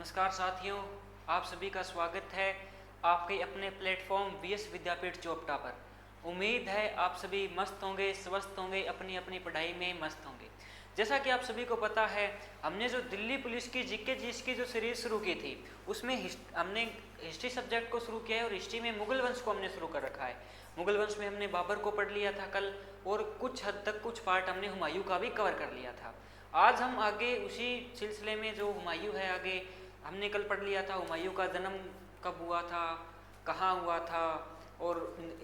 नमस्कार साथियों, आप सभी का स्वागत है आपके अपने प्लेटफॉर्म बीएस विद्यापीठ चोपटा पर। उम्मीद है आप सभी मस्त होंगे, स्वस्थ होंगे, अपनी अपनी पढ़ाई में मस्त होंगे। जैसा कि आप सभी को पता है, हमने जो दिल्ली पुलिस की जीके जीएस की जो सीरीज शुरू की थी उसमें हमने हिस्ट्री सब्जेक्ट को शुरू किया है और हिस्ट्री में मुगल वंश को हमने शुरू कर रखा है। मुगल वंश में हमने बाबर को पढ़ लिया था कल, और कुछ हद तक कुछ पार्ट हमने हुमायूं का भी कवर कर लिया था। आज हम आगे उसी सिलसिले में जो हुमायूं है, आगे हमने कल पढ़ लिया था हुमायूं का जन्म कब हुआ था, कहाँ हुआ था, और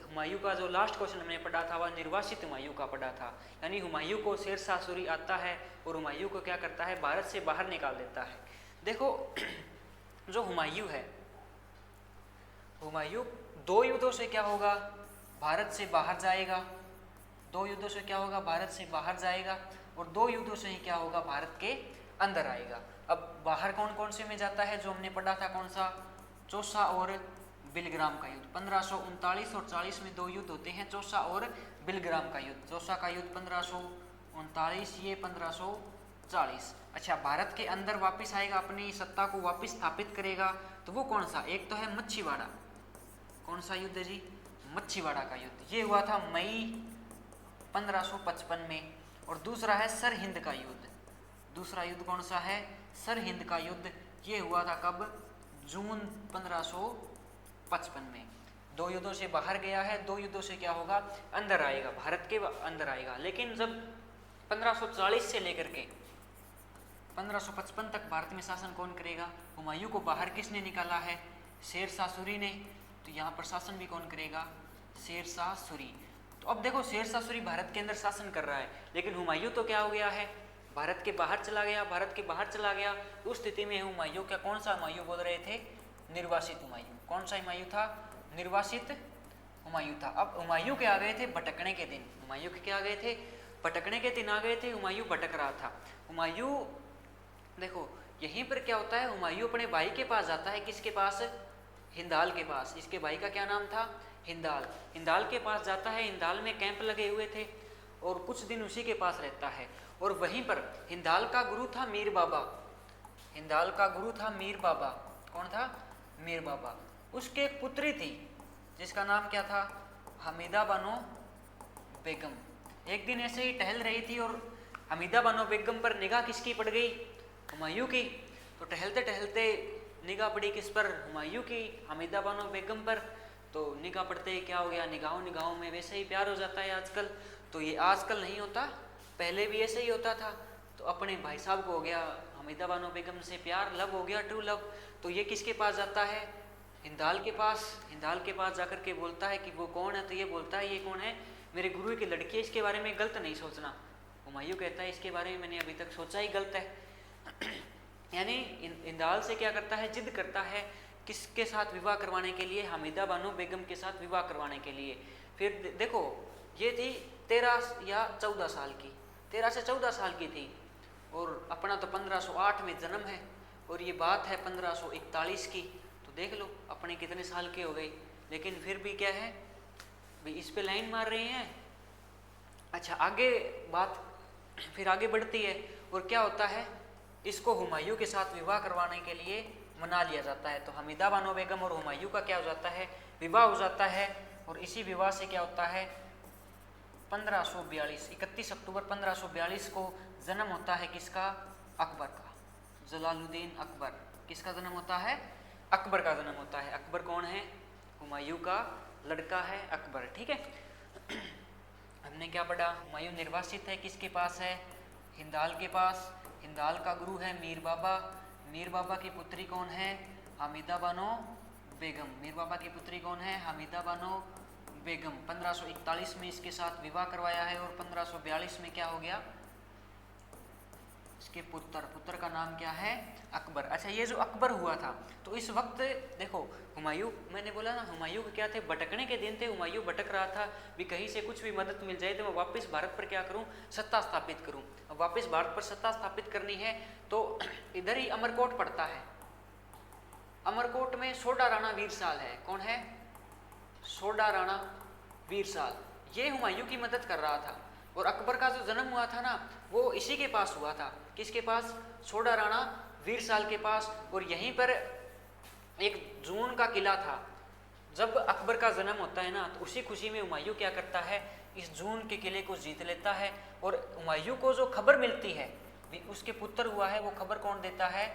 हुमायूं का जो लास्ट क्वेश्चन हमने पढ़ा था वह निर्वासित हुमायूं का पढ़ा था। यानी हुमायूं को शेरशाह सूरी आता है और हुमायूं को क्या करता है, भारत से बाहर निकाल देता है। देखो जो हुमायूं है, हुमायूं दो युद्धों से क्या होगा, भारत से बाहर जाएगा। दो युद्धों से क्या होगा, भारत से बाहर जाएगा, और दो युद्धों से ही क्या होगा, भारत के अंदर आएगा। अब बाहर कौन कौन से में जाता है, जो हमने पढ़ा था कौन सा, चौसा और बिलग्राम का युद्ध। 1539 और 40 में दो युद्ध होते हैं, चौसा और बिलग्राम का युद्ध। चौसा का युद्ध 1539, ये 1540। अच्छा, भारत के अंदर वापस आएगा, अपनी सत्ता को वापस स्थापित करेगा। तो वो कौन सा, एक तो है मच्छीवाड़ा। कौन सा युद्ध जी, मच्छीवाड़ा का युद्ध। ये हुआ था मई 1555 में। और दूसरा है सरहिंद का युद्ध। दूसरा युद्ध कौन सा है, सरहिंद का युद्ध। ये हुआ था कब, जून 1555 में। दो युद्धों से बाहर गया है, दो युद्धों से क्या होगा, अंदर आएगा, भारत के अंदर आएगा। लेकिन जब 1540 से लेकर के 1555 तक भारत में शासन कौन करेगा, हुमायूं को बाहर किसने निकाला है, शेरशाह सूरी ने। तो यहाँ पर शासन भी कौन करेगा, शेरशाह सूरी। तो अब देखो, शेरशाह सूरी भारत के अंदर शासन कर रहा है, लेकिन हुमायूं तो क्या हो गया है, भारत के बाहर चला गया। भारत के बाहर चला गया, तो उस स्थिति में हुमायूं क्या, कौन सा हुमायूं बोल रहे थे, निर्वासित हुमायूं। कौन सा हुमायूं था, निर्वासित हुमायूं था। अब हुमायूं के आ गए थे भटकने के दिन। हुमायूं के क्या आ गए थे, भटकने के दिन आ गए थे। हुमायूं भटक रहा था। हुमायूं देखो यहीं पर क्या होता है, हुमायूं अपने भाई के पास जाता है। किसके पास, हिंदाल के पास। इसके भाई का क्या नाम था, हिंदाल। हिंदाल के पास जाता है। हिंदाल में कैंप लगे हुए थे और कुछ दिन उसी के पास रहता है। और वहीं पर हिंदाल का गुरु था मीर बाबा। हिंदाल का गुरु था मीर बाबा। कौन था, मीर बाबा। उसके एक पुत्री थी जिसका नाम क्या था, हमीदा बानो बेगम। एक दिन ऐसे ही टहल रही थी और हमीदा बानो बेगम पर निगाह किसकी पड़ गई, हुमायूं की। तो टहलते टहलते निगाह पड़ी किस पर, हुमायूं की, हमीदा बानो बेगम पर। तो निगाह पड़ते ही क्या हो गया, निगाहों में वैसे ही प्यार हो जाता है आजकल। तो ये आजकल नहीं होता, पहले भी ऐसे ही होता था। तो अपने भाई साहब को हो गया हमीदा बानो बेगम से प्यार, लव हो गया, ट्रू लव। तो ये किसके पास जाता है, हिंदाल के पास। हिंदाल के पास जाकर के बोलता है कि वो कौन है। तो ये बोलता है ये कौन है, मेरे गुरु की लड़की है, इसके बारे में गलत नहीं सोचना। हुमायूं कहता है इसके बारे में मैंने अभी तक सोचा ही गलत है। यानी हिंदाल से क्या करता है, जिद करता है किसके साथ विवाह करवाने के लिए, हमीदा बानो बेगम के साथ विवाह करवाने के लिए। फिर देखो ये थी 13 या 14 साल की, 13 से 14 साल की थी। और अपना तो 1508 में जन्म है और ये बात है 1541 की। तो देख लो अपने कितने साल के हो गए, लेकिन फिर भी क्या है भाई, इस पे लाइन मार रहे हैं। अच्छा, आगे बात फिर आगे बढ़ती है और क्या होता है, इसको हुमायूं के साथ विवाह करवाने के लिए मना लिया जाता है। तो हमीदा बानो बेगम और हुमायूं का क्या हो जाता है, विवाह हो जाता है। और इसी विवाह से क्या होता है, 1542 31 अक्टूबर 1542 को जन्म होता है किसका, अकबर का, जलालुद्दीन अकबर। किसका जन्म होता है, अकबर का जन्म होता है। अकबर कौन है, हुमायूं का लड़का है अकबर। ठीक है, हमने क्या पढ़ा, हुमायूं निर्वासित है, किसके पास है, हिंदाल के पास। हिंदाल का गुरु है मीर बाबा। मीर बाबा की पुत्री कौन है, हमीदा बानो बेगम। मीर बाबा की पुत्री कौन है, हमीदा बानो बेगम। 1541 में इसके साथ विवाह करवाया है और 1542 में क्या हो गया, इसके पुत्र का नाम क्या है, अकबर। अच्छा, ये जो अकबर हुआ था, तो इस वक्त देखो हुमायूं, मैंने बोला ना हुमायूं के क्या थे, भटकने के दिन थे। हुमायूं भटक रहा था भी, कहीं से कुछ भी मदद मिल जाए तो मैं वापस भारत पर क्या करूं, सत्ता स्थापित करूं। अब वापस भारत पर सत्ता स्थापित करनी है तो इधर ही अमरकोट पड़ता है। अमरकोट में सोडा राणा वीरसाल है। कौन है, सोडा राणा वीरसाल। ये हुमायूं की मदद कर रहा था। और अकबर का जो जन्म हुआ था ना, वो इसी के पास हुआ था। किसके पास, सोडा राणा वीरसाल के पास, और यहीं पर एक जून का किला था। जब अकबर का जन्म होता है ना, तो उसी खुशी में हुमायूं क्या करता है, इस जून के किले को जीत लेता है। और हुमायूं को जो खबर मिलती है भी उसके पुत्र हुआ है, वो खबर कौन देता है,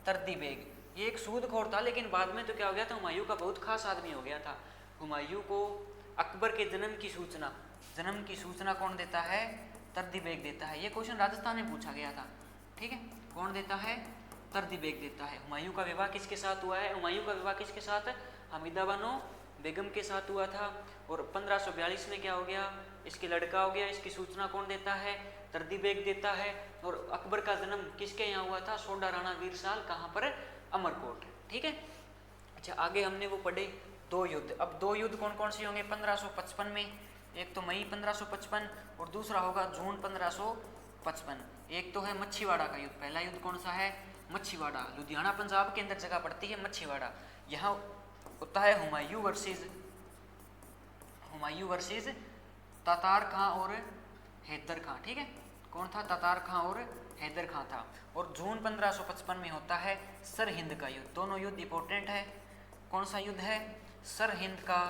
तर्दी बेग। ये एक सूदखोर था, लेकिन बाद में तो क्या हो गया था, हुमायूं का बहुत खास आदमी हो गया था। हुमायूं को अकबर के जन्म की सूचना कौन देता है, तर्दी बेग देता है। ये क्वेश्चन राजस्थान में पूछा गया था, ठीक है। कौन देता है, तर्दी बेग देता है। हुमायूं का विवाह किसके साथ हुआ है, हुमायूं का विवाह किसके साथ, हमीदा बानो बेगम के साथ हुआ था। और 1542 में क्या हो गया, इसके लड़का हो गया। इसकी सूचना कौन देता है, तर्दी बेग देता है। और अकबर का जन्म किसके यहाँ हुआ था, सोडा राणा वीरसाल, कहाँ पर, अमरकोट, ठीक है। अच्छा, आगे हमने वो पढ़े दो युद्ध। अब दो युद्ध कौन कौन से होंगे 1555 में, एक तो मई 1555 और दूसरा होगा जून 1555। एक तो है मच्छीवाड़ा का युद्ध। पहला युद्ध कौन सा है, मच्छीवाड़ा, लुधियाना पंजाब के अंदर जगह पड़ती है मच्छीवाड़ा। यहाँ होता है हुमायूं वर्सेस तातार खां और हैदर खां, ठीक है। कौन था, तातार खां और हैदर खां था। और जून 1555 में होता है सरहिंद का युद्ध। दोनों युद्ध इंपॉर्टेंट है। कौन सा युद्ध है, सरहिंद का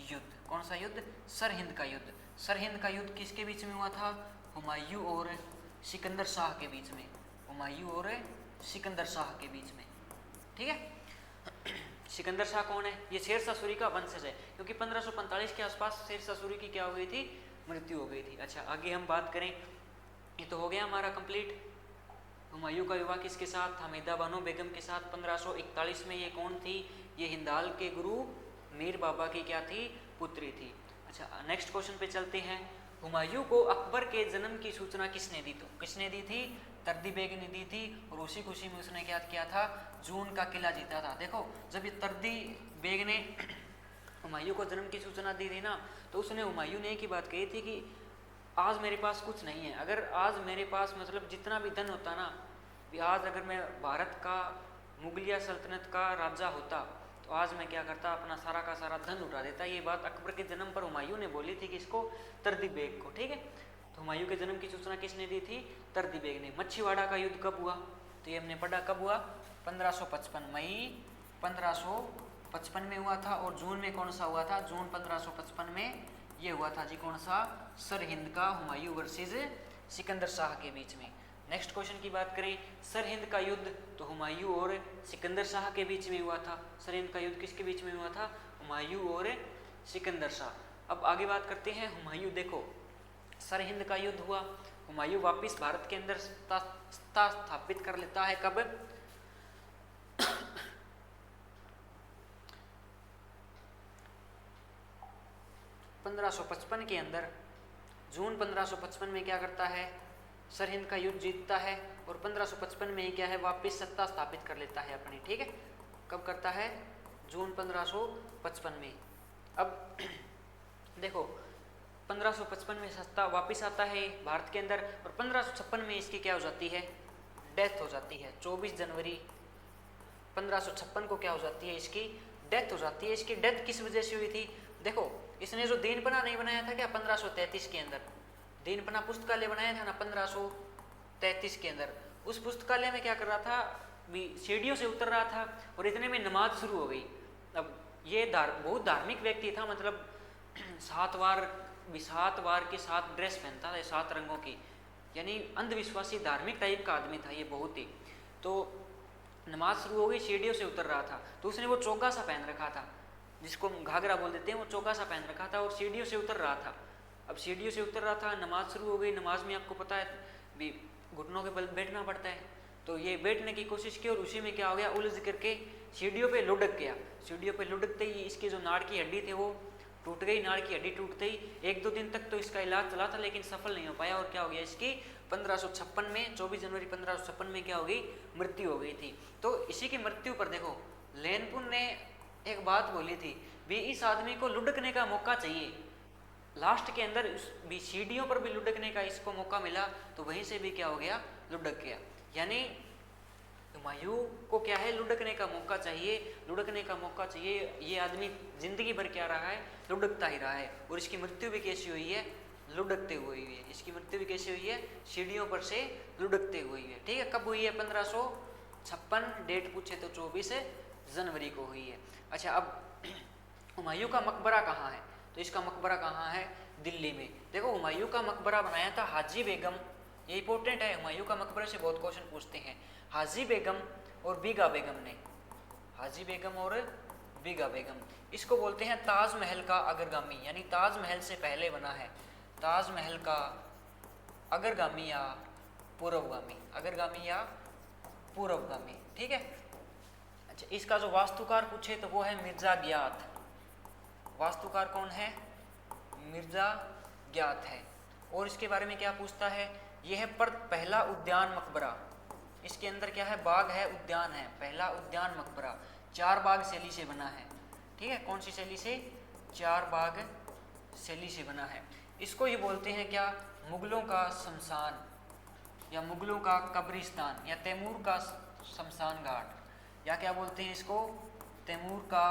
युद्ध। कौन सा युद्ध, सरहिंद का युद्ध। सरहिंद का युद्ध किसके बीच में हुआ था, हुमायूं और सिकंदर शाह के बीच में, हुमायूं और सिकंदर शाह के बीच में, ठीक है। सिकंदर शाह कौन है, ये शेरशाह सूरी का वंशज है, क्योंकि 1545 के आसपास शेरशाह सूरी की क्या हो गई थी, मृत्यु हो गई थी। अच्छा, आगे हम बात करें, ये तो हो गया हमारा कंप्लीट। हुमायूं का विवाह किसके साथ, हमीदा बानो बेगम के साथ 1541 में। ये कौन थी, ये हिंदाल के गुरु मीर बाबा की क्या थी, पुत्री थी। अच्छा, नेक्स्ट क्वेश्चन पे चलते हैं। हुमायूं को अकबर के जन्म की सूचना किसने दी, तो किसने दी थी, तर्दी बेग ने दी थी। और उसी खुशी में उसने क्या किया था, जून का किला जीता था। देखो, जब ये तर्दी बेग ने हुमायूं को जन्म की सूचना दी थी ना, तो उसने, हुमायूं ने एक ही बात कही थी कि आज मेरे पास कुछ नहीं है, अगर आज मेरे पास मतलब जितना भी धन होता ना, भी आज अगर मैं भारत का मुगलिया सल्तनत का राजा होता, तो आज मैं क्या करता, अपना सारा का सारा धन उठा देता। ये बात अकबर के जन्म पर हुमायूं ने बोली थी, किसको, तर्दी बेग को, ठीक है। तो हुमायूं के जन्म की सूचना किसने दी थी, तर्दी बेग ने। मच्छीवाड़ा का युद्ध कब हुआ, तो ये हमने पढ़ा, कब हुआ, 1555, मई 1555 में हुआ था। और जून में कौन सा हुआ था, जून 1555 में ये हुआ था जी, कौन सा, सरहिंद का, हुमायूं वर्सेस सिकंदर शाह के बीच में। नेक्स्ट क्वेश्चन की बात करें, सरहिंद का युद्ध तो हुमायूं और सिकंदर शाह के बीच में हुआ था। सरहिंद का युद्ध किसके बीच में हुआ था, हुमायूं और सिकंदर शाह। अब आगे बात करते हैं, हुमायूं, देखो सरहिंद का युद्ध हुआ, हुमायूं वापिस भारत के अंदर सत्ता स्थापित कर लेता है, कब, 1555 के अंदर, जून 1555 में क्या करता है, सरहिंद का युद्ध जीतता है। और 1555 में क्या है, वापस सत्ता स्थापित कर लेता है अपनी, ठीक है। कब करता है, जून 1555 में। अब देखो, 1555 में सत्ता वापस आता है भारत के अंदर, और 1556 में इसकी क्या हो जाती है, डेथ हो जाती है। 24 जनवरी 1556 को क्या हो जाती है, इसकी डेथ हो जाती है। इसकी डेथ किस वजह से हुई थी, देखो, इसने जो दीनपना नहीं बनाया था क्या 1533 के अंदर, दीनपना पुस्तकालय बनाया था ना 1533 के अंदर, उस पुस्तकालय में क्या कर रहा था, भी सीढ़ियों से उतर रहा था, और इतने में नमाज शुरू हो गई। अब ये बहुत धार्मिक व्यक्ति था, मतलब 7 वार के 7 ड्रेस पहनता था, 7 रंगों की, यानी अंधविश्वासी धार्मिक टाइप का आदमी था ये बहुत ही। तो नमाज शुरू हो गई, सीढ़ियों से उतर रहा था, तो उसने वो चोगा सा पहन रखा था, जिसको घाघरा बोल देते हैं, वो चोगा सा पहन रखा था, और सीढ़ियों से उतर रहा था। अब सीढ़ियों से उतर रहा था, नमाज शुरू हो गई। नमाज में आपको पता है भी घुटनों के बल बैठना पड़ता है, तो ये बैठने की कोशिश की, और उसी में क्या हो गया, उलझ करके सीढ़ियों पे लुढ़क गया। सीढ़ियों पे लुढ़कते ही इसकी जो नाड़ की हड्डी थी वो टूट गई। नाड़ की हड्डी टूटते ही 1-2 दिन तक तो इसका इलाज चला था, लेकिन सफल नहीं हो पाया। और क्या हो गया, इसकी 1556 में, 24 जनवरी 1556 में क्या हो गई, मृत्यु हो गई थी। तो इसी की मृत्यु पर देखो, लेनपुन ने एक बात बोली थी, भी इस आदमी को लुढ़कने का मौका चाहिए। लास्ट के अंदर भी सीढ़ियों पर भी लुढ़कने का इसको मौका मिला, तो वहीं से भी क्या हो गया, लुढ़क गया। यानी हुमायूं को क्या है, लुढ़कने का मौका चाहिए, लुढ़कने का मौका चाहिए। ये आदमी जिंदगी भर क्या रहा है, लुढ़कता ही रहा है। और इसकी मृत्यु भी कैसी हुई है, लुढ़कते हुए हुई है। इसकी मृत्यु भी कैसी हुई है, सीढ़ियों पर से लुढ़कते हुए हुई है, ठीक है। कब हुई है, 1556, डेट पूछे तो 24 जनवरी को हुई है। अच्छा, अब हुमायूं का मकबरा कहाँ है? तो इसका मकबरा कहाँ है? दिल्ली में। देखो, हुमायूं का मकबरा बनाया था हाजी बेगम, ये इंपॉर्टेंट है, हुमायूं का मकबरे से बहुत क्वेश्चन पूछते हैं। हाजी बेगम और बीगा बेगम ने, हाजी बेगम और बीगा बेगम, इसको बोलते हैं ताजमहल का अग्रगामी, यानी ताजमहल से पहले बना है, ताजमहल का अग्रगामी या पूर्वगामी, अग्रगामी या पूर्वगामी, ठीक है। अच्छा, इसका जो वास्तुकार पूछे तो वो है मिर्जा गियाथ, वास्तुकार कौन है? मिर्जा गियाथ है। और इसके बारे में क्या पूछता है? यह है पर पहला उद्यान मकबरा, इसके अंदर क्या है? बाग है, उद्यान है, पहला उद्यान मकबरा 4 बाग शैली से बना है, ठीक है। कौन सी शैली से? 4 बाग शैली से बना है। इसको ये बोलते हैं क्या? मुगलों का शमशान या मुगलों का कब्रिस्तान या तैमूर का शमशान घाट, या क्या बोलते हैं इसको? तैमूर का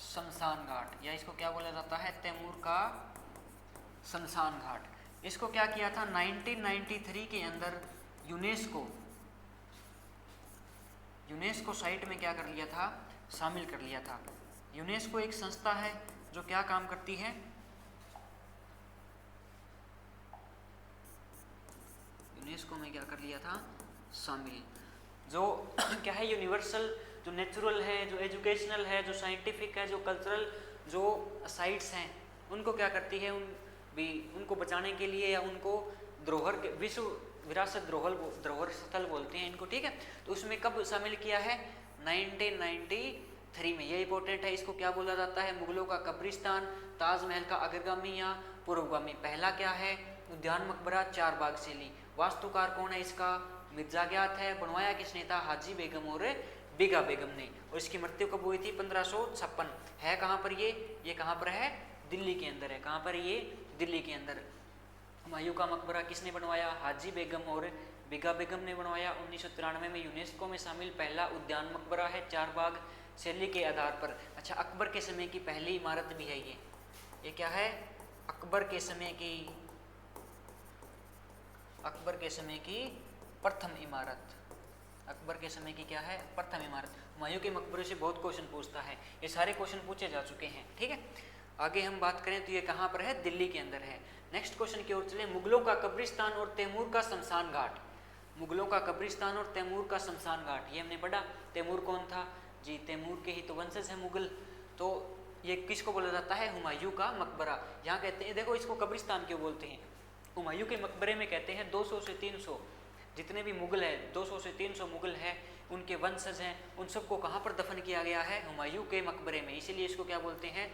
शमशान घाट, या इसको क्या बोला जाता है? तैमूर का शमशान घाट। इसको क्या किया था? 1993 के अंदर यूनेस्को साइट में क्या कर लिया था? शामिल कर लिया था। यूनेस्को एक संस्था है जो क्या काम करती है? यूनेस्को में क्या कर लिया था? शामिल। जो क्या है? यूनिवर्सल, जो नेचुरल है, जो एजुकेशनल है, जो साइंटिफिक है, जो कल्चरल जो साइट्स हैं, उनको क्या करती है? उनको बचाने के लिए, या उनको धरोहर के विश्व विरासत धरोहर स्थल बोलते हैं इनको, ठीक है। तो उसमें कब शामिल किया है? 1993 में। ये इंपॉर्टेंट है। इसको क्या बोला जाता है? मुगलों का कब्रिस्तान, ताजमहल का अग्रगामी या पूर्वगामी। पहला क्या है? उद्यान मकबरा 4 बाग शैली। वास्तुकार कौन है इसका? मिर्जा गियाथ है। बनवाया किसने था? हाजी बेगम और बीगा बेगम ने। और इसकी मृत्यु कब हुई थी? 1556। है कहाँ पर ये कहाँ पर है? दिल्ली के अंदर है। कहाँ पर? ये दिल्ली के अंदर। हुमायूं का मकबरा किसने बनवाया? हाजी बेगम और बीगा बेगम ने बनवाया। 1993 में यूनेस्को में शामिल पहला उद्यान मकबरा है 4 बाग शैली के आधार पर। अच्छा, अकबर के समय की पहली इमारत भी है ये क्या है? अकबर के समय की प्रथम इमारत। अकबर के समय की क्या है? प्रथम इमारत। हुमायूं के मकबरे से बहुत क्वेश्चन पूछता है, ये सारे क्वेश्चन पूछे जा चुके हैं, ठीक है। आगे हम बात करें तो ये कहाँ पर है? दिल्ली के अंदर है। नेक्स्ट क्वेश्चन की ओर चले। मुगलों का कब्रिस्तान और तैमूर का शमशान घाट। मुगलों का कब्रिस्तान और तैमूर का शमशान घाट, ये हमने पढ़ा। तैमूर कौन था जी? तैमूर के ही तो वंशज है मुगल। तो ये किसको बोला जाता है? हुमायूं का मकबरा। यहाँ कहते हैं, देखो इसको कब्रिस्तान क्यों बोलते हैं? हुमायूं के मकबरे में कहते हैं 200 से 300 जितने भी मुगल हैं, 200 से 300 मुगल हैं, उनके वंशज हैं, उन सबको कहाँ पर दफन किया गया है? हुमायूं के मकबरे में। इसीलिए इसको क्या बोलते हैं?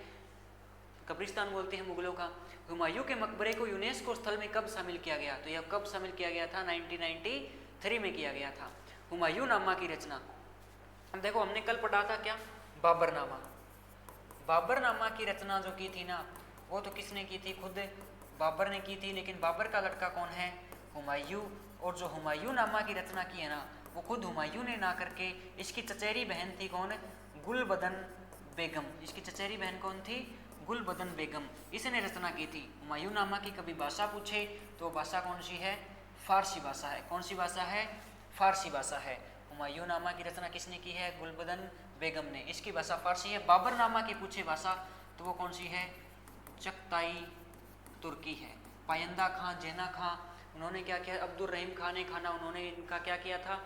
कब्रिस्तान बोलते हैं मुगलों का। हुमायूं के मकबरे को यूनेस्को स्थल में कब शामिल किया गया? तो यह कब शामिल किया गया था? 1993 में किया गया था। हुमायूंनामा की रचना, अब देखो हमने कल पढ़ा था क्या? बाबरनामा। बाबरनामा की रचना जो की थी ना, वो तो किसने की थी? खुद बाबर ने की थी। लेकिन बाबर का लड़का कौन है? हुमायूं। और जो हुमायूंनामा की रचना की है ना, वो खुद हुमायूं ने ना करके इसकी चचेरी बहन थी कौन? गुलबदन बेगम। इसकी चचेरी बहन कौन थी? गुलबदन बेगम। इसने रचना की थी। हुमायूंनामा की कभी भाषा पूछे तो भाषा कौन सी है? फारसी भाषा है। कौन सी भाषा है? फारसी भाषा है। हुमायूंनामा की रचना किसने की है? गुलबदन बेगम ने। इसकी भाषा फारसी है। बाबरनामा की पूछे भाषा तो वो कौन सी है? चगताई तुर्की है। पायंदा खां, जेना खां, उन्होंने क्या किया? अब्दुल रहीम खान ने खाना, उन्होंने इनका क्या किया था?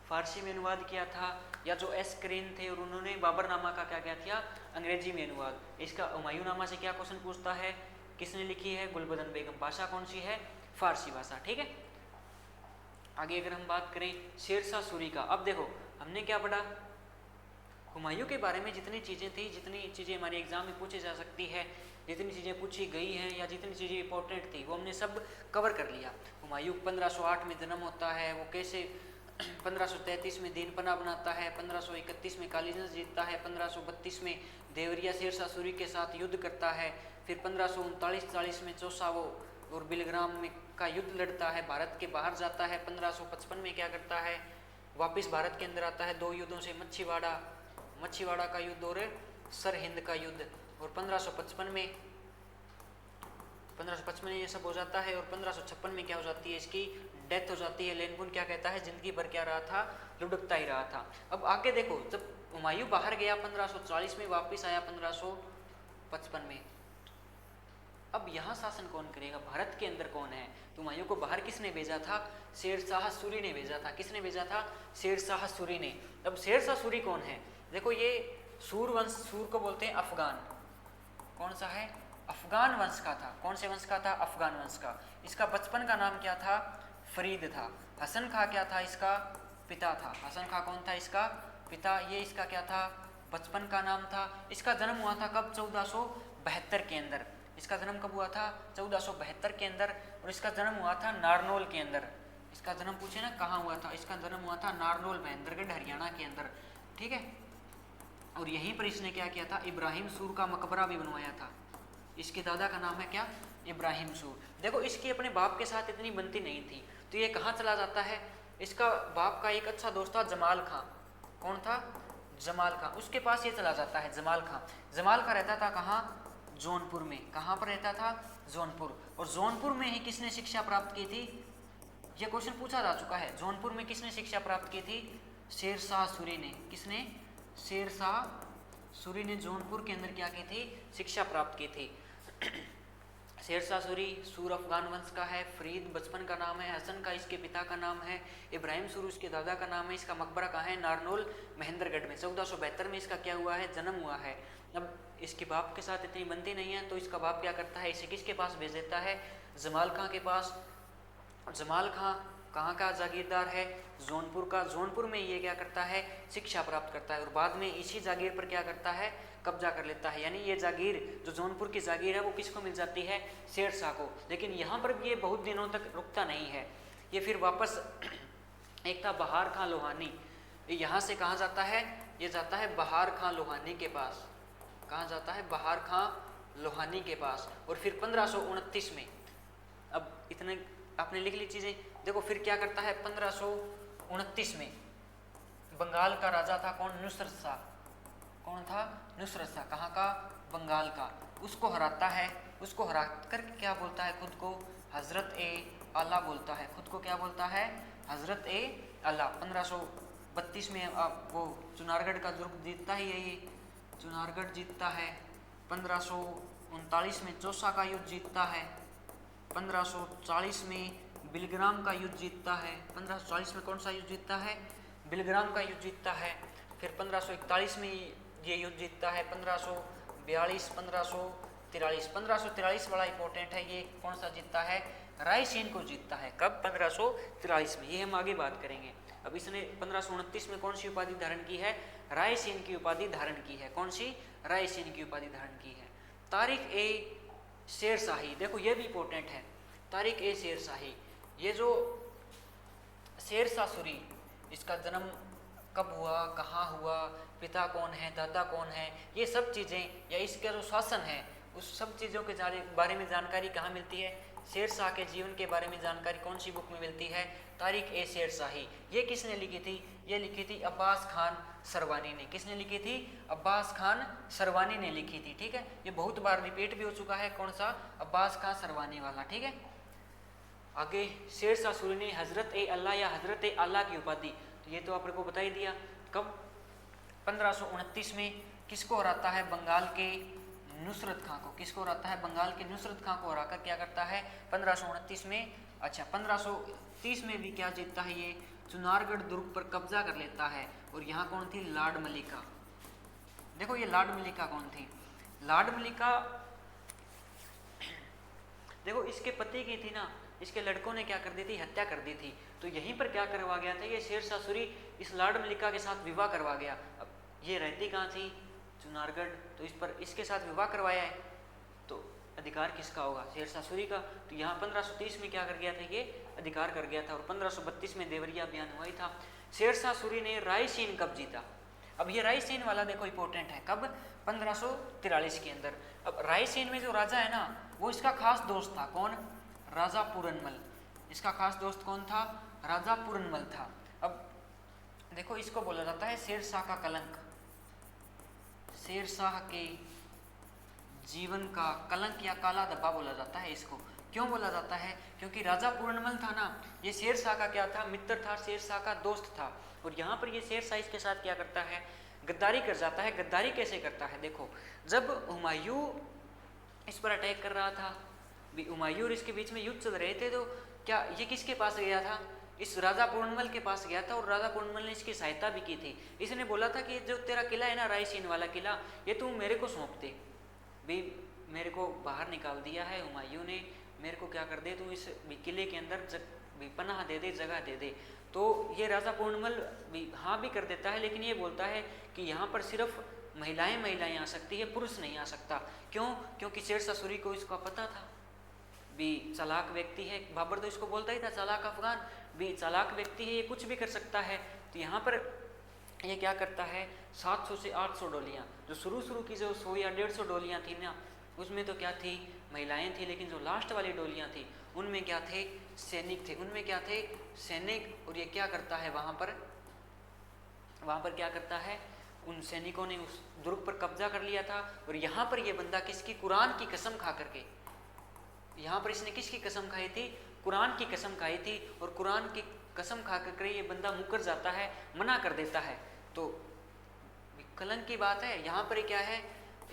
फारसी में अनुवाद किया था। या जो एस्क्रीन थे, और उन्होंने बाबरनामा का क्या किया था? अंग्रेजी में अनुवाद। इसका हुमायूंनामा से क्या क्वेश्चन पूछता है? किसने लिखी है? गुलबदन बेगम। भाषा कौन सी है? फारसी भाषा, ठीक है। आगे अगर हम बात करें शेरशाह सूरी का, अब देखो हमने क्या पढ़ा? हुमायूं के बारे में जितनी चीज़ें थी, जितनी चीज़ें हमारे एग्जाम में पूछी जा सकती है, जितनी चीज़ें पूछी गई हैं या जितनी चीज़ें इंपॉर्टेंट थी, वो हमने सब कवर कर लिया। हुमायूं 1508 में जन्म होता है। वो कैसे 1533 में दीनपना बनाता है, 1531 में कालीगंज जीतता है, 1532 में देवरिया शेरशाह सूरी के साथ युद्ध करता है, फिर 1539-40 में चौसा वो और बिलग्राम में का युद्ध लड़ता है, भारत के बाहर जाता है। 1555 में क्या करता है? वापस भारत के अंदर आता है। 2 युद्धों से मच्छीवाड़ा का युद्ध और सरहिंद का युद्ध। और 1555 में ये सब हो जाता है। और 1556 में क्या हो जाती है? इसकी डेथ हो जाती है। लेनगुन क्या कहता है, जिंदगी भर क्या रहा था, लुढ़कता ही रहा था। अब आगे देखो, जब हुमायूं बाहर गया 1540 में, वापस आया 1555 में, अब यहाँ शासन कौन करेगा, भारत के अंदर कौन है? तो हुमायूं को बाहर किसने भेजा था, शेरशाह सूरी ने भेजा था। किसने भेजा था, शेरशाह सूरी ने। अब शेरशाह सूरी कौन है, देखो ये सूर वंश, सूर को बोलते हैं अफगान, कौन सा है, अफगान वंश का था। कौन से वंश का था, अफगान वंश का। इसका बचपन का नाम क्या था, फरीद था। हसन खां क्या था, इसका पिता था। हसन खां कौन था, इसका पिता। ये इसका क्या था, बचपन का नाम था। इसका जन्म हुआ था कब, 1472 के अंदर। इसका जन्म कब हुआ था, 1472 के अंदर। और इसका जन्म हुआ था नारनौल के अंदर। इसका जन्म पूछे ना कहाँ हुआ था, इसका जन्म हुआ था नारनौल, महेंद्रगढ़, हरियाणा के अंदर, ठीक है। और यहीं पर इसने क्या किया था, इब्राहिम सूर का मकबरा भी बनवाया था। इसके दादा का नाम है क्या, इब्राहिम सूर। देखो इसकी अपने बाप के साथ इतनी बनती नहीं थी, तो ये कहाँ चला जाता है, इसका बाप का एक अच्छा दोस्त था जमाल खां। कौन था, जमाल खां। उसके पास ये चला जाता है, जमाल खां। जमाल खां रहता था कहाँ, जौनपुर में। कहाँ पर रहता था, जौनपुर। और जौनपुर में ही किसने शिक्षा प्राप्त की थी, ये क्वेश्चन पूछा जा चुका है। जौनपुर में किसने शिक्षा प्राप्त की थी, शेरशाह सूरी ने। किसने, शेरशाह सूरी ने जौनपुर के अंदर क्या की थी, शिक्षा प्राप्त की थी। शेरशाह सूरी सूर अफगान वंश का है। फरीद बचपन का नाम है। हसन का इसके पिता का नाम है। इब्राहिम सूर उसके दादा का नाम है। इसका मकबरा कहाँ है, नारनौल, महेंद्रगढ़ में। 1472 में इसका क्या हुआ है, जन्म हुआ है। अब इसके बाप के साथ इतनी बनती नहीं है, तो इसका बाप क्या करता है, इसे किसके पास भेज देता है, जमाल खां के पास। जमाल खां कहाँ का जागीरदार है, जौनपुर का। जौनपुर में ये क्या करता है, शिक्षा प्राप्त करता है। और बाद में इसी जागीर पर क्या करता है, कब्जा कर लेता है। यानी ये जागीर, जो जौनपुर की जागीर है, वो किसको मिल जाती है, शेरशाह को। लेकिन यहाँ पर भी ये बहुत दिनों तक रुकता नहीं है। ये फिर वापस एक था बहार खां लोहानी, यहाँ से कहाँ जाता है, ये जाता है बहार खां लोहानी के पास। कहाँ जाता है, बहार खां लोहानी के पास। और फिर 1529 में, अब इतने आपने लिख ली चीज़ें। देखो फिर क्या करता है, 1529 में बंगाल का राजा था कौन, नुसरत शाह। कौन था, नुसरत शाह। कहाँ का, बंगाल का। उसको हराता है। उसको हरा कर क्या बोलता है, खुद को हजरत ए आला बोलता है। खुद को क्या बोलता है, हजरत ए आला। 1532 में वो चुनारगढ़ का दुर्ग जीतता ही है, ये चुनारगढ़ जीतता है। 1539 में चौसा का युद्ध जीतता है। 1540 में बिलग्राम का युद्ध जीतता है। 1540 में कौन सा युद्ध जीतता है, बिलग्राम का युद्ध जीतता है। फिर 1541 में ये युद्ध जीतता है। 1542, 1543, 1543 बड़ा इंपॉर्टेंट है। ये कौन सा जीतता है, रायसेन को जीतता है। कब, 1543 में। ये हम आगे बात करेंगे। अब इसने 1529 में कौन सी उपाधि धारण की है, रायसेन की उपाधि धारण की है। कौन सी, रायसेन की उपाधि धारण की है। तारिक ए शेरशाही, देखो ये भी इंपॉर्टेंट है। तारिक ए शेरशाही, ये जो शेरशाह सूरी, इसका जन्म कब हुआ, कहाँ हुआ, पिता कौन है, दादा कौन है, ये सब चीज़ें, या इसका जो शासन है, उस सब चीज़ों के बारे में जानकारी कहाँ मिलती है, शेरशाह के जीवन के बारे में जानकारी कौन सी बुक में मिलती है, तारिक ए शेरशाही। ये किसने लिखी थी, ये लिखी थी अब्बास खान सरवानी ने। किसने लिखी थी, अब्बास खान सरवानी ने लिखी थी, ठीक है। ये बहुत बार रिपीट भी हो चुका है, कौन सा, अब्बास खान सरवानी वाला, ठीक है। आगे शेरशाह सूरी ने हजरत ए अल्लाह या हजरत ए आला की उपाधि, तो ये तो आपने को बता ही दिया। कब, 1529 में। किसको हराता है, बंगाल के नुसरत खां को। किसको हराता है, बंगाल के नुसरत खां को हराकर क्या करता है, 1529 में। अच्छा, 1530 में भी क्या जीतता है, ये चुनारगढ़ दुर्ग पर कब्जा कर लेता है। और यहाँ कौन थी, लाड मलिका। देखो ये लाड मलिका कौन थी, लाड मलिका, देखो इसके पति की थी ना, इसके लड़कों ने क्या कर दी थी, हत्या कर दी थी। तो यहीं पर क्या करवा गया था, ये शेरशाह सूरी इस लाड मलिका के साथ विवाह करवा गया। अब ये रहती कहाँ थी, चुनारगढ़, तो इस पर इसके साथ विवाह करवाया है, तो अधिकार किसका होगा, शेरशाह सूरी का। तो यहाँ 1530 में क्या कर गया था, ये अधिकार कर गया था। और 1532 में देवरिया अभियान हुआ ही था। शेरशाह सूरी ने रायसेन कब जीता, अब ये रायसेन वाला देखो इंपॉर्टेंट है, कब, 1543 के अंदर। अब रायसेन में जो राजा है ना, वो इसका खास दोस्त था, कौन, राजा पूरनमल। इसका खास दोस्त कौन था, राजा पूरनमल था। अब देखो इसको बोला जाता है शेरशाह का कलंक, शेरशाह के जीवन का कलंक या काला धब्बा बोला जाता है इसको। क्यों बोला जाता है? क्योंकि राजा पूर्णमल था ना, ये शेरशाह का क्या था? मित्र था, शेरशाह का दोस्त था। और यहाँ पर ये शेरशाह इसके साथ क्या करता है? गद्दारी कर जाता है। गद्दारी कैसे करता है? देखो, जब हुमायूं इस पर अटैक कर रहा था, हुमायूं और इसके बीच में युद्ध चल रहे थे, तो क्या ये किसके पास गया था? इस राजा पूर्णमल के पास गया था, और राजा पूर्णमल ने इसकी सहायता भी की थी। इसने बोला था कि जो तेरा किला है ना, रायसीन वाला किला, ये तू मेरे को सौंप दे। भी मेरे को बाहर निकाल दिया है हुमायूं ने, मेरे को क्या कर दे, तू इस किले के अंदर पनाह दे दे, जगह दे दे। तो ये राजा पूर्णमल हाँ भी कर देता है, लेकिन ये बोलता है कि यहाँ पर सिर्फ महिलाएं आ सकती है, पुरुष नहीं आ सकता। क्यों? क्योंकि शेरशाह सूरी को इसका पता था भी चालाक व्यक्ति है। बाबर तो इसको बोलता ही था चालाक अफगान, भी चालाक व्यक्ति है, ये कुछ भी कर सकता है। तो यहाँ पर ये क्या करता है, 700 से 800 डोलियाँ, जो शुरू की जो 100 या 150 डोलियाँ थी ना, उसमें तो क्या थी? महिलाएं थी। लेकिन जो लास्ट वाली डोलियाँ थी, उनमें क्या थे? सैनिक थे। उनमें क्या थे? सैनिक। और ये क्या करता है वहाँ पर क्या करता है? उन सैनिकों ने उस दुर्ग पर कब्जा कर लिया था। और यहाँ पर ये बंदा किसकी? कुरान की कसम खा करके, यहाँ पर इसने किसकी कसम खाई थी? कुरान की कसम खाई थी। और कुरान की कसम खा कर ये बंदा मुकर जाता है, मना कर देता है। तो कलंक की बात है। यहाँ पर क्या है,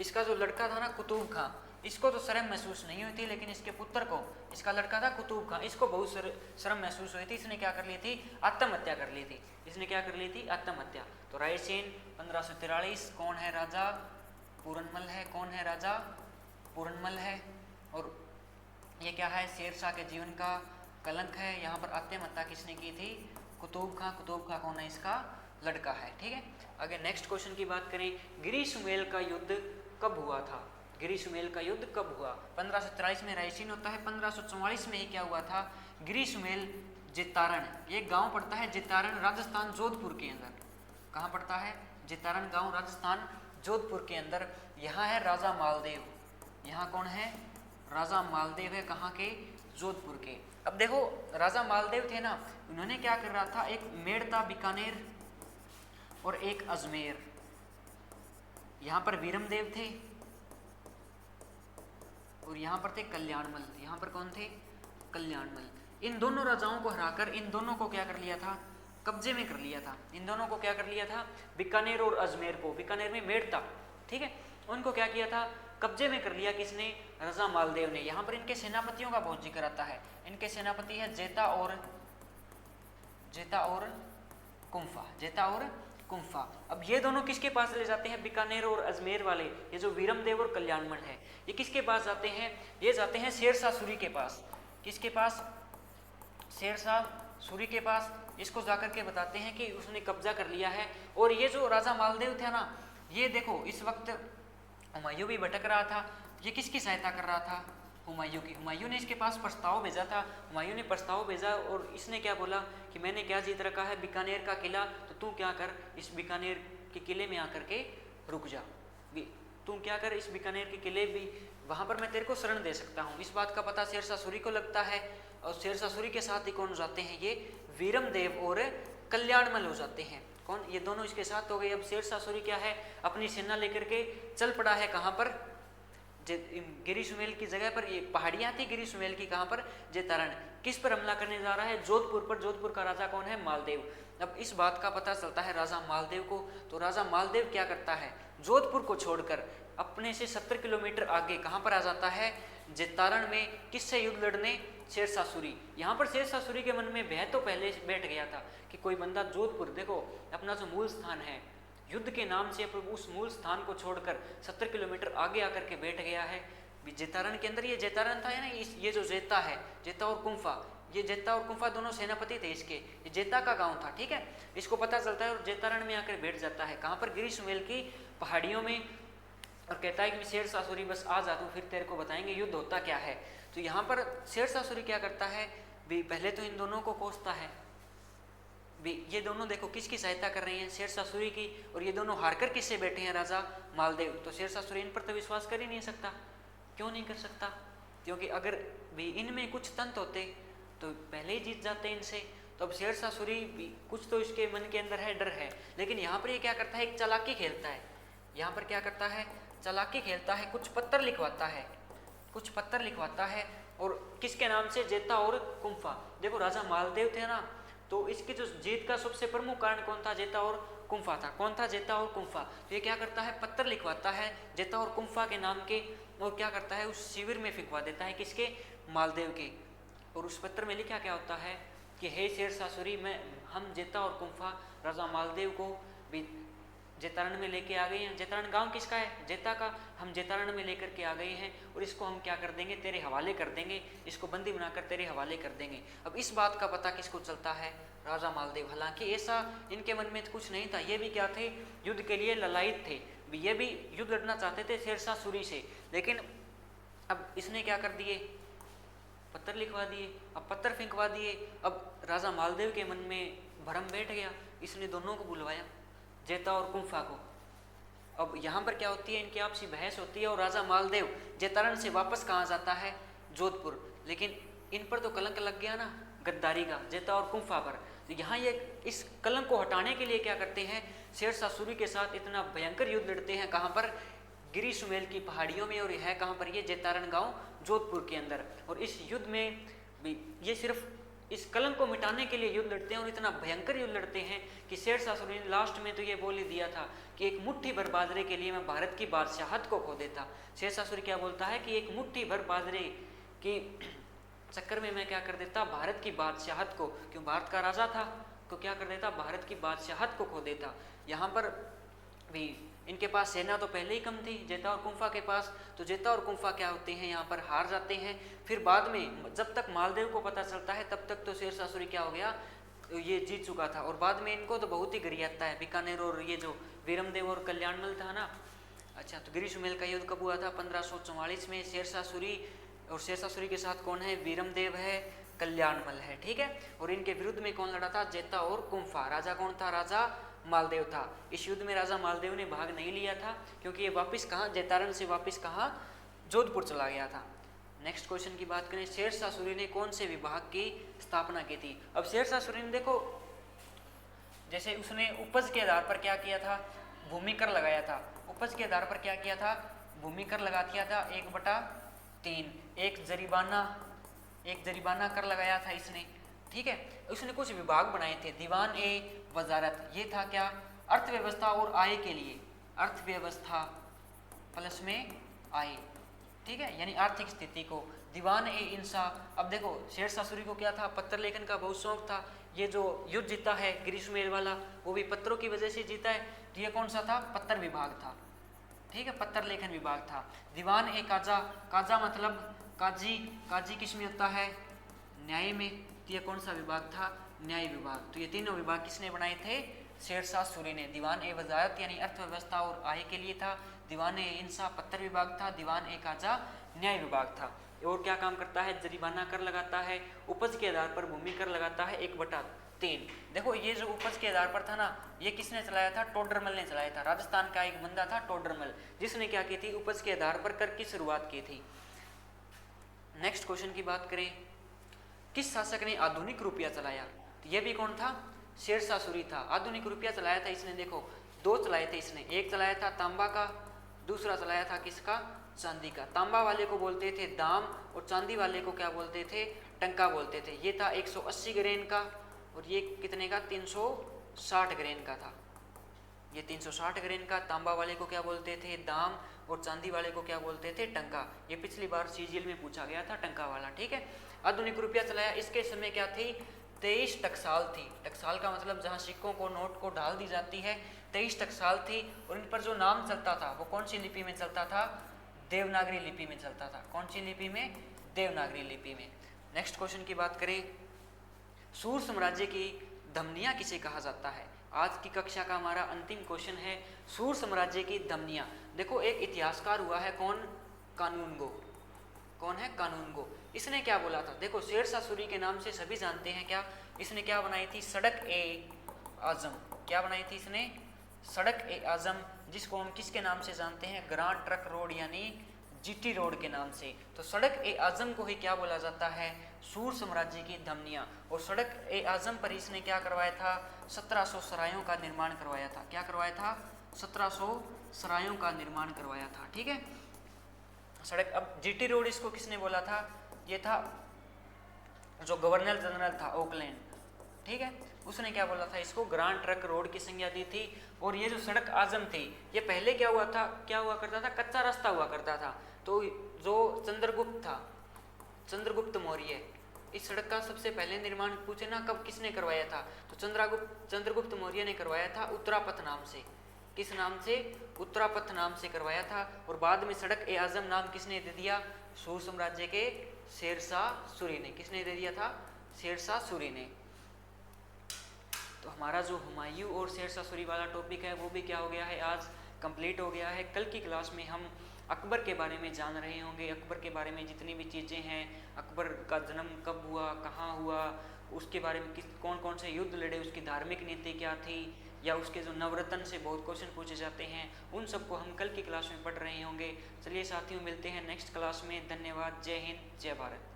इसका जो लड़का था ना कुतुब खां, इसको तो शर्म महसूस नहीं हुई थी, लेकिन इसके पुत्र को, इसका लड़का था कुतुब खां, इसको बहुत शर्म महसूस हुई थी। इसने क्या कर ली थी? आत्महत्या कर ली थी। इसने क्या कर ली थी? आत्महत्या। तो रायसेन 1543, कौन है? राजा पूरनमल है। कौन है? राजा पूरनमल है। और ये क्या है? शेरशाह के जीवन का कलंक है। यहाँ पर आत्महत्या किसने की थी? कुतुब खां। कुतुब खां कौन है? इसका लड़का है। ठीक है, आगे नेक्स्ट क्वेश्चन की बात करें, गिरी सुमेल का युद्ध कब हुआ था? गिरी सुमेल का युद्ध कब हुआ? 1543 में रायसीन होता है। 1544 में ही क्या हुआ था? गिरी सुमेल जितारण, ये गांव पड़ता है जितारण, राजस्थान, जोधपुर के अंदर। कहाँ पड़ता है? जितारण गांव, राजस्थान, जोधपुर के अंदर। यहाँ है राजा मालदेव। यहाँ कौन है? राजा मालदेव है। कहाँ के? जोधपुर के। अब देखो, राजा मालदेव थे ना, उन्होंने क्या कर रहा था? एक मेड़ता, बीकानेर और एक अजमेर। यहाँ पर वीरमदेव थे और यहाँ पर थे कल्याणमल। यहाँ पर कौन थे? कल्याणमल। इन दोनों राजाओं को हराकर इन दोनों को क्या कर लिया था? कब्जे में कर लिया था। इन दोनों को क्या कर लिया था? बीकानेर और अजमेर को, बीकानेर में मेड़ता, ठीक है, उनको क्या किया था? कब्जे में कर लिया। किसने? राजा मालदेव ने। यहाँ पर इनके सेनापतियों का बहुत जिक्र आता है। इनके सेनापति है जेता और कुंफा। जेता और कुंफा। अब ये दोनों किसके पास ले जाते हैं? बीकानेर और अजमेर वाले, ये जो वीरमदेव और कल्याणमल है, ये किसके पास जाते हैं? ये जाते हैं शेरशाह सूरी के पास। किसके पास? शेरशाह सूरी के पास। इसको जाकर के बताते हैं कि उसने कब्जा कर लिया है। और ये जो राजा मालदेव था ना, ये देखो इस वक्त हुमायूं भी भटक रहा था। ये किसकी सहायता कर रहा था? हुमायूं की। हुमायूं ने इसके पास प्रस्ताव भेजा था। हुमायूं ने प्रस्ताव भेजा और इसने क्या बोला कि मैंने क्या जीत रखा है? बीकानेर का किला, तो तू क्या कर, इस बीकानेर के किले में आकर के रुक जा। तू क्या कर, इस बीकानेर के किले भी, वहाँ पर मैं तेरे को शरण दे सकता हूँ। इस बात का पता शेरशाह सूरी को लगता है। और शेरशाह सूरी के साथ ही कौन हो जाते हैं? ये वीरमदेव और कल्याणमल हो जाते हैं। कौन? ये दोनों इसके साथ हो गए। अब शेरशाह सूरी क्या है? अपनी सेना लेकर के चल पड़ा है। कहाँ पर? गिरी सुमेल की जगह पर। ये पहाड़ियाँ थी गिरी सुमेल की, कहाँ पर? जेतारण। किस पर हमला करने जा रहा है? जोधपुर पर। जोधपुर का राजा कौन है? मालदेव। अब इस बात का पता चलता है राजा मालदेव को। तो राजा मालदेव क्या करता है? जोधपुर को छोड़कर अपने से 70 किलोमीटर आगे कहाँ पर आ जाता है? जेतारण में। किससे युद्ध लड़ने? शेरशाह सूरी। यहाँ पर शेरशाह सूरी के मन में भय तो पहले बैठ गया था कि कोई बंदा जोधपुर, देखो अपना जो मूल स्थान है, युद्ध के नाम से उस मूल स्थान को छोड़कर 70 किलोमीटर आगे आकर के बैठ गया है। जेतारण के अंदर, ये जेतारण था ना, ये जो जेता है, जेता और कुंफा, ये जेता और कुंफा दोनों सेनापति थे इसके। ये जेता का गांव था, ठीक है। इसको पता चलता है और जेतारण में आकर बैठ जाता है। कहाँ पर? गिरी सुमेल की पहाड़ियों में। और कहता है कि शेरशाह सूरी बस आ जा तू, फिर तेरे को बताएंगे युद्ध होता क्या है। तो यहाँ पर शेरशाह सूरी क्या करता है? पहले तो इन दोनों को कोसता है। ये दोनों देखो किसकी सहायता कर रहे हैं? शेरशाह सूरी की। और ये दोनों हारकर किससे बैठे हैं? राजा मालदेव। तो शेरशाह सूरी इन पर तो विश्वास कर ही नहीं सकता। क्यों नहीं कर सकता? क्योंकि अगर भी इनमें कुछ तंत्र होते तो पहले ही जीत जाते इनसे। तो अब शेरशाह सूरी कुछ तो इसके मन के अंदर है, डर है। लेकिन यहाँ पर ये क्या करता है? एक चालाकी खेलता है। यहाँ पर क्या करता है? चालाकी खेलता है। कुछ पत्थर लिखवाता है, कुछ पत्थर लिखवाता है और किसके नाम से, जेता और कुंफा। देखो राजा मालदेव थे ना, तो इसकी जो जीत का सबसे प्रमुख कारण कौन था, जेता और कुंफा था। कौन था, जेता और कुंफा। तो ये क्या करता है, पत्र लिखवाता है जेता और कुंफा के नाम के, और क्या करता है उस शिविर में फिकवा देता है, किसके, मालदेव के। और उस पत्र में लिखा क्या होता है कि हे शेरशाह सूरी, मैं हम जेता और कुंफा राजा मालदेव को भी जेतारण में लेके आ गए हैं। जेतारण गांव किसका है, जेता का। हम जेतारण में लेकर के आ गए हैं और इसको हम क्या कर देंगे, तेरे हवाले कर देंगे, इसको बंदी बनाकर तेरे हवाले कर देंगे। अब इस बात का पता किसको चलता है, राजा मालदेव। हालांकि ऐसा इनके मन में कुछ नहीं था, ये भी क्या थे, युद्ध के लिए ललायत थे, ये भी युद्ध लड़ना चाहते थे शेरशाह सूरी से। लेकिन अब इसने क्या कर दिए, पत्थर लिखवा दिए। अब पत्थर फेंकवा दिए। अब राजा मालदेव के मन में भरम बैठ गया, इसने दोनों को बुलवाया, जेता और कुंफा को। अब यहाँ पर क्या होती है, इनकी आपसी बहस होती है और राजा मालदेव जेतारण से वापस कहाँ जाता है, जोधपुर। लेकिन इन पर तो कलंक लग गया ना गद्दारी का, जेता और कुंफा पर। तो यहाँ ये इस कलंक को हटाने के लिए क्या करते हैं, शेरशाह सूरी के साथ इतना भयंकर युद्ध लड़ते हैं। कहाँ पर, गिरी सुमेल की पहाड़ियों में। और है कहाँ पर, ये जेतारण गांव जोधपुर के अंदर। और इस युद्ध में भी ये सिर्फ इस कलंक को मिटाने के लिए युद्ध लड़ते हैं, और इतना भयंकर युद्ध लड़ते हैं कि शेरशाह सूरी ने लास्ट में तो ये बोल ही दिया था कि एक मुट्ठी भर बाजरे के लिए मैं भारत की बादशाहत को खो देता। शेरशाह सूरी क्या बोलता है कि एक मुट्ठी भर बाजरे की चक्कर में मैं क्या कर देता, भारत की बादशाहत को, क्यों भारत का राजा था, तो क्या कर देता, भारत की बादशाहत को खो देता। यहाँ पर भी इनके पास सेना तो पहले ही कम थी जेता और कुंफा के पास। तो जेता और कुंफा क्या होते हैं, यहाँ पर हार जाते हैं। फिर बाद में जब तक मालदेव को पता चलता है तब तक तो शेरशाह सूरी क्या हो गया, ये जीत चुका था। और बाद में इनको तो बहुत ही गिरी आता है, बीकानेर और ये जो वीरमदेव और कल्याणमल था ना। अच्छा, तो गिरी सुमेल का युद्ध कब हुआ था, 1544 में। शेरशाह सूरी और शेरशाह सूरी के साथ कौन है, वीरमदेव है, कल्याणमल है, ठीक है। और इनके विरुद्ध में कौन लड़ा था, जेता और कुंफा। राजा कौन था, राजा मालदेव था। इस युद्ध में राजा मालदेव ने भाग नहीं लिया था, क्योंकि ये वापस कहाँ, जेतारण से वापस कहाँ, जोधपुर चला गया था। नेक्स्ट क्वेश्चन की बात करें, शेरशाह सूरी ने कौन से विभाग की स्थापना की थी। अब शेरशाह सूरी ने देखो, जैसे उसने उपज के आधार पर क्या किया था, भूमि कर लगाया था। उपज के आधार पर क्या किया था, भूमि कर लगा दिया था 1/3। एक जरीबाना कर लगाया था इसने, ठीक है। उसने कुछ विभाग बनाए थे, दीवान ए वजारत, ये था क्या, अर्थव्यवस्था और आय के लिए, अर्थव्यवस्था प्लस में आय, ठीक है, यानी आर्थिक स्थिति को। दीवान ए इंसाफ। अब देखो शेरशाह सूरी को क्या था, पत्र लेखन का बहुत शौक था। ये जो युद्ध जीता है ग्रीष्मेल वाला, वो भी पत्रों की वजह से जीता है। तो ये कौन सा था, पत्र विभाग था, ठीक है, पत्र लेखन विभाग था। दीवान ए काजा, काजा मतलब काजी, काजी किसमें होता है, न्याय में। तो ये कौन सा विभाग था, न्याय विभाग। तो ये तीनों विभाग किसने बनाए थे, शेरशाह सूरी ने। दीवान ए वजारत यानी अर्थव्यवस्था और आय के लिए था, दीवान ए इंसाफ पत्र विभाग था, दीवान ए काजा न्याय विभाग था। और क्या काम करता है, जरीमाना कर लगाता है, उपज के आधार पर भूमि कर लगाता है 1/3। देखो ये जो उपज के आधार पर था ना, ये किसने चलाया था, टोडरमल ने चलाया था। राजस्थान का एक बंदा था टोडरमल, जिसने क्या की थी, उपज के आधार पर कर की शुरुआत की थी। नेक्स्ट क्वेश्चन की बात करें, किस शासक ने आधुनिक रुपया चलाया। तो ये भी कौन था, शेरशाह सूरी था। आधुनिक रुपया चलाया था इसने, देखो 2 चलाए थे इसने। एक चलाया था तांबा का, दूसरा चलाया था किसका, चांदी का। तांबा वाले को बोलते थे दाम, और चांदी वाले को क्या बोलते थे, टंका बोलते थे। ये था 180 ग्रेन का, और ये कितने का, 360 ग्रेन का था। ये 360 ग्रेन का। तांबा वाले को क्या बोलते थे, दाम, और चांदी वाले को क्या बोलते थे, टंका। ये पिछली बार सीजीएल में पूछा गया था, टंका वाला, ठीक है। आधुनिक रुपया चलाया। इसके समय क्या थी, 23 टकसाल थी। टकसाल का मतलब जहाँ सिक्कों को, नोट को डाल दी जाती है, 23 टकसाल थी। और इन पर जो नाम चलता था वो कौन सी लिपि में चलता था, देवनागरी लिपि में चलता था। कौन सी लिपि में, देवनागरी लिपि में। नेक्स्ट क्वेश्चन की बात करें, सूर साम्राज्य की धमनियाँ किसे कहा जाता है। आज की कक्षा का हमारा अंतिम क्वेश्चन है, सूर साम्राज्य की धमनियाँ। देखो एक इतिहासकार हुआ है कौन, कानूनगो। कौन है, कानूनगो। इसने क्या बोला था, देखो शेरशाह सूरी के नाम से सभी जानते हैं क्या, इसने क्या बनाई थी, सड़क ए आजम। क्या बनाई थी इसने, सड़क ए आजम, जिसको हम किसके नाम से जानते हैं, ग्रांड ट्रक रोड यानी जीटी रोड के नाम से। तो सड़क ए आजम को ही क्या बोला जाता है, सूर साम्राज्य की धमनियाँ। और सड़क ए आजम पर इसने क्या करवाया था, 1700 सरायों का निर्माण करवाया था। क्या करवाया था, 1700 सरायों का निर्माण करवाया था, ठीक है। सड़क, अब जीटी रोड इसको किसने बोला था, ये था जो गवर्नर जनरल था ऑकलैंड, ठीक है, उसने क्या बोला था, इसको ग्रांड ट्रक रोड की संज्ञा दी थी। और ये जो सड़क आजम थी, ये पहले क्या हुआ करता था, कच्चा रास्ता हुआ करता था। तो जो चंद्रगुप्त था, चंद्रगुप्त मौर्य, इस सड़क का सबसे पहले निर्माण पूछे ना कब किसने करवाया था, तो चंद्रगुप्त मौर्य ने करवाया था उत्तरापथ नाम से। किस नाम से? उत्तरापथ नाम से करवाया था। और बाद में सड़क ए आजम नाम किसने दे दिया? सूर साम्राज्य के शेरशाह सूरी ने। किसने दे दिया था? शेरशाह सूरी ने। तो हमारा जो हुमायूं और शेरशाह सूरी वाला टॉपिक है वो भी क्या हो गया है, आज कंप्लीट हो गया है। कल की क्लास में हम अकबर के बारे में जान रहे होंगे, अकबर के बारे में जितनी भी चीज़ें हैं, अकबर का जन्म कब हुआ, कहाँ हुआ, उसके बारे में कौन कौन से युद्ध लड़े, उसकी धार्मिक नीति क्या थी, या उसके जो नवरत्न से बहुत क्वेश्चन पूछे जाते हैं, उन सबको हम कल की क्लास में पढ़ रहे होंगे। चलिए साथियों, मिलते हैं नेक्स्ट क्लास में। धन्यवाद। जय हिंद, जय भारत।